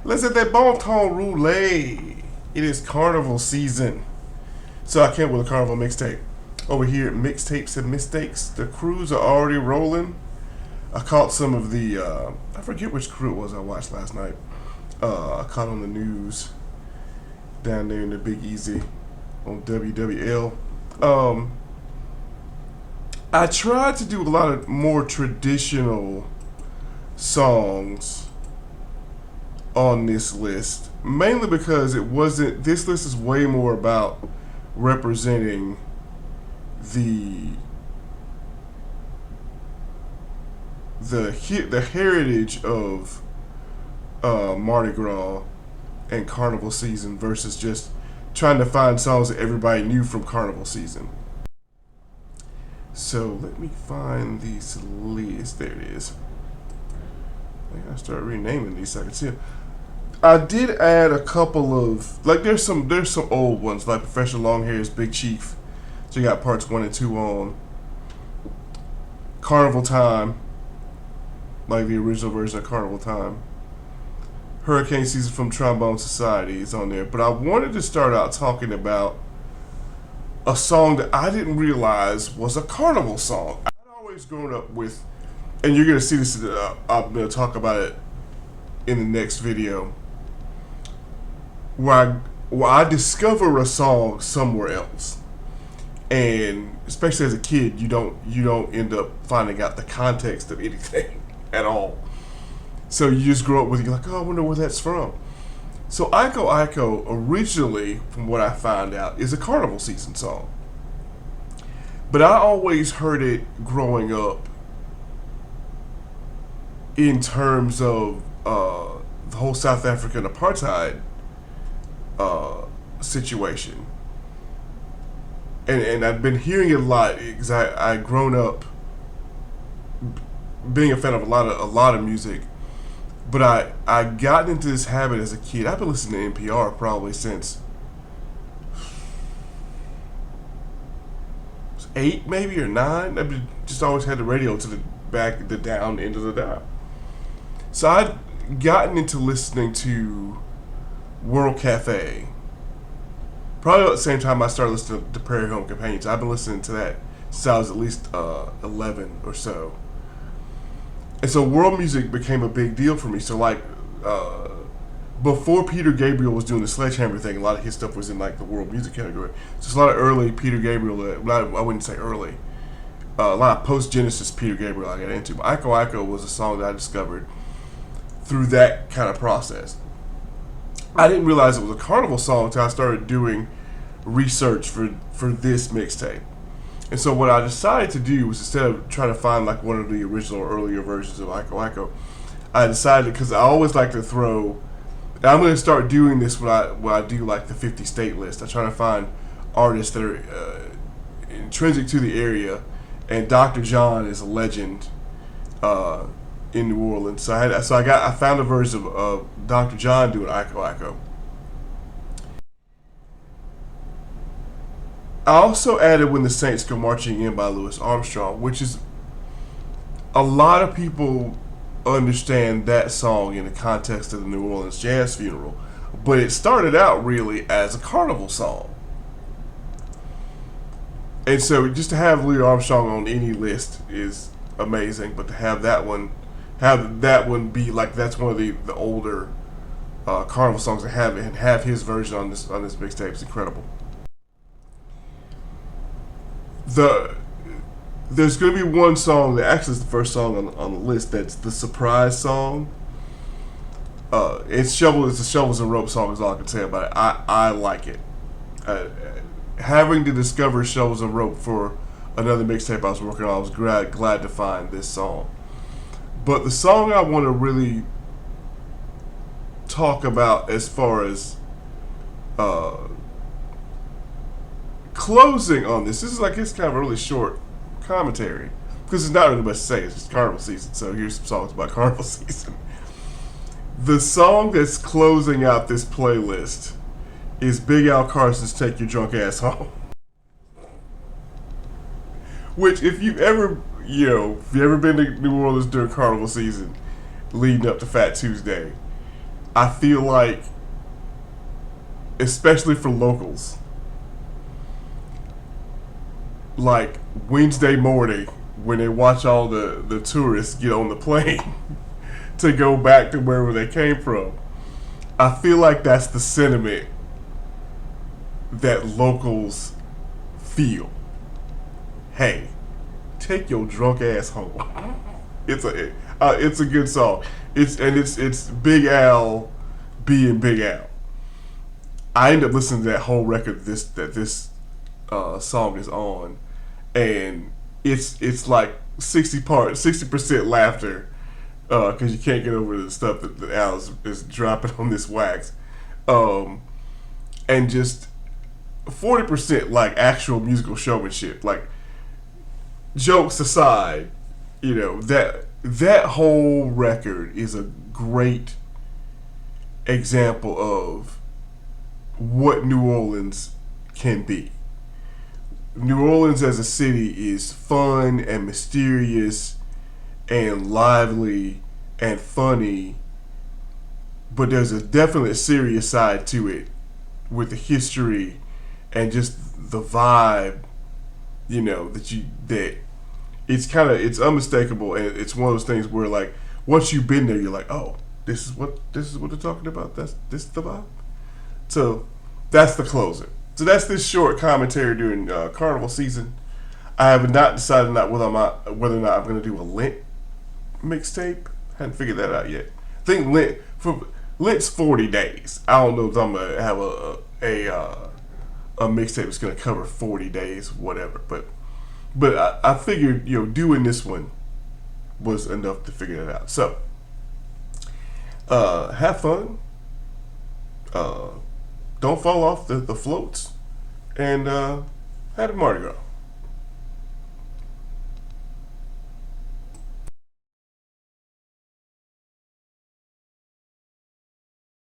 Let's hit that bon ton roulette. It is carnival season. So I came with a carnival mixtape. Over here at Mixtapes and Mistakes, the crews are already rolling. I caught some of the, I forget which crew it was I watched last night. I caught on the news down there in the Big Easy on WWL. I tried to do a lot of more traditional songs on this list, mainly because it wasn't. This list is way more about representing the heritage of Mardi Gras and Carnival season versus just trying to find songs that everybody knew from Carnival season. So let me find these lists. There it is. I gotta start renaming these so I can see them. I did add a couple of there's some old ones like Professional Longhair's Big Chief. So you got parts 1 and 2 on. Carnival Time, like the original version of Carnival Time. Hurricane Season from Trombone Society is on there. But I wanted to start out talking about a song that I didn't realize was a carnival song. I'd always grown up with, and you're going to see this, I'm going to talk about it in the next video, where I discover a song somewhere else. And especially as a kid, you don't end up finding out the context of anything at all. So you just grow up with, you're like, oh, I wonder where that's from. So Iko Iko originally, from what I found out, is a carnival season song. But I always heard it growing up in terms of the whole South African apartheid situation. And I've been hearing it a lot because I've grown up being a fan of a lot of music. But I got into this habit as a kid. I've been listening to NPR probably since 8 maybe or 9. I've just always had the radio to the down end of the dial. So I'd gotten into listening to World Cafe. Probably at the same time I started listening to Prairie Home Companions. I've been listening to that since I was at least 11 or so. And so world music became a big deal for me. So before Peter Gabriel was doing the Sledgehammer thing, a lot of his stuff was in like the world music category. So it's a lot of early Peter Gabriel, I wouldn't say early, a lot of post-Genesis Peter Gabriel I got into. But Iko Iko was a song that I discovered through that kind of process. I didn't realize it was a carnival song until I started doing research for this mixtape. And so what I decided to do was, instead of trying to find like one of the original or earlier versions of Iko Iko, I decided, because I always like to throw, and I'm going to start doing this when I do like the 50 state list. I try to find artists that are intrinsic to the area, and Dr. John is a legend in New Orleans. So I found a version of Dr. John doing Iko Iko. I also added When the Saints Go Marching In by Louis Armstrong, which is, a lot of people understand that song in the context of the New Orleans jazz funeral, but it started out really as a carnival song. And so just to have Louis Armstrong on any list is amazing, but to have that one be like, that's one of the older carnival songs, and have his version on this mixtape is incredible. There's going to be one song that actually is the first song on the list that's the surprise song. It's a Shovels and Rope song is all I can say about it. I like it. Having to discover Shovels and Rope for another mixtape I was working on, I was glad to find this song. But the song I want to really talk about as far as closing on this is like, it's kind of a really short commentary because it's not really much to say. It's just carnival season, so here's some songs about carnival season. The song that's closing out this playlist is Big Al Carson's "Take Your Drunk Ass Home," which, if you've ever been to New Orleans during carnival season leading up to Fat Tuesday, I feel like, especially for locals, like Wednesday morning when they watch all the tourists get on the plane to go back to wherever they came from. I feel like that's the sentiment that locals feel. Hey, take your drunk ass home. It's a good song. It's Big Al being Big Al. I end up listening to that whole record this song is on, and it's like 60% laughter because you can't get over the stuff that Al is dropping on this wax, and just 40% like actual musical showmanship. Like, jokes aside, that whole record is a great example of what New Orleans can be. New Orleans as a city is fun and mysterious and lively and funny, but there's a definite serious side to it with the history and just the vibe, that it's unmistakable, and it's one of those things where, like, once you've been there, you're like, oh, this is what they're talking about. This is the vibe. So that's the closer. So that's this short commentary during Carnival season. I have not decided whether or not I'm going to do a Lent mixtape. I haven't figured that out yet. I think Lent's 40 days. I don't know if I'm gonna have a mixtape that's going to cover 40 days, whatever. But I figured doing this one was enough to figure that out. So have fun. Don't fall off the floats, and have a Mardi Gras.